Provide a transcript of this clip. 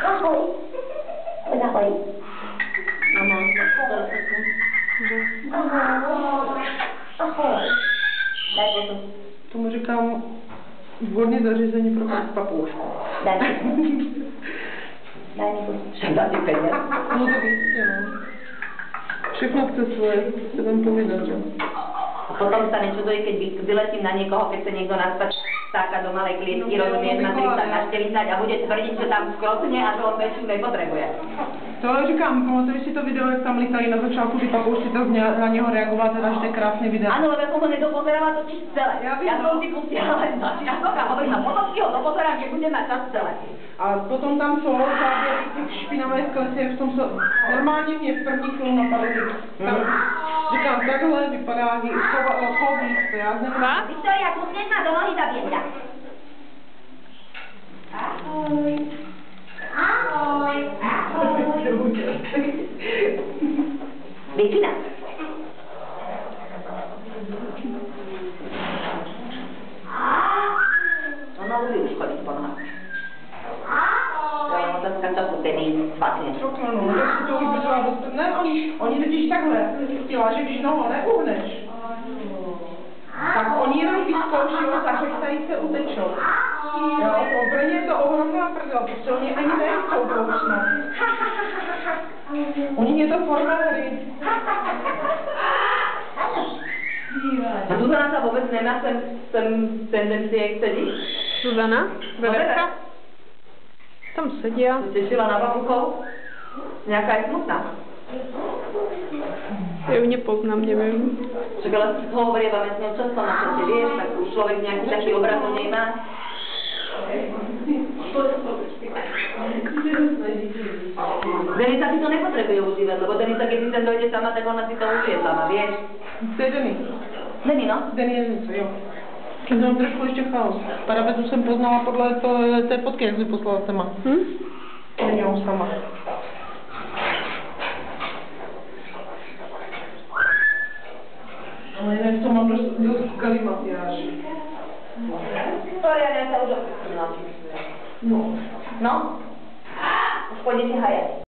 Ahoj. Ahoj. Mama. Ahoj. Daj potom. Tomu říkám vhodné zařízení pro papoušku. Daj mi. Daj mi potom. Dá ti peněz. No tak jistě, no. Všechno chce svoje, to se vám povídat, že? A potom sa nečuduj, keď vyletím na niekoho, keď sa niekto naspať stáka do malej klietky, rozumieš, na 30 na 40 a bude tvrdiť, že tam skrotne a že on väčšiu nepotrebuje. To ale říkám, pamatuješ si to video, jak tam lítají na začátku ty papoušci, tak na něho reagovat, teda, že to je krásný video. Áno, lebo ja som ho nedopozerala totiž celé. Ja som si pustila len začiatok a hovorím, a potom si ho dopozerám, keď budem mať čas celé. A potom tam jsou záběry těch špinavé sklece, v tom se normálně mě v první chvíli napadlo, že tam říkám, takhle vypadá chov místo, já znám. Viktoria, kusneš ma do nohy zabiedňa. Ahoj. Ahoj. Ahoj. Většina. Ono ľubí už chodiť po nohách. To je otázka času, tedy spatne. No, tak si to vybudila dost... Ne, oni totiž takhle, chtěla, že když noho neuhneš, tak oni jenom vyzkouší, zařechtají se, utečou. Jo, pro ně je to ohromná prdel, protože oni ani nechcou poučnout. Oni mě to forma hry. A Zuzana sa vôbec nemá sem tendencie, jak sedí? Zuzana? Veverka? Tam sedia. Tešila na babuchov? Nejaká je smutná. Ja ju nepoznám, neviem. Však ale hovorievame s ňou často na čete, vieš, tak už človek nejaký taký obraz o nej má. Denisa si to nepotrebuje užívať, lebo Denisa, keď si sem dojde sama, tak ona si to užije sama, vieš? To je Denny. Denny, no? Denny je něco, jo. To mám trošku ještě chaos. Parabetu jsem poznala podle té fotky, jak jsi poslala sama. Denny sama. Ale jinak to mám dost skvělý makiáž. Viktoria, ja sa už opustila. No. No? Už pôjdete hajať.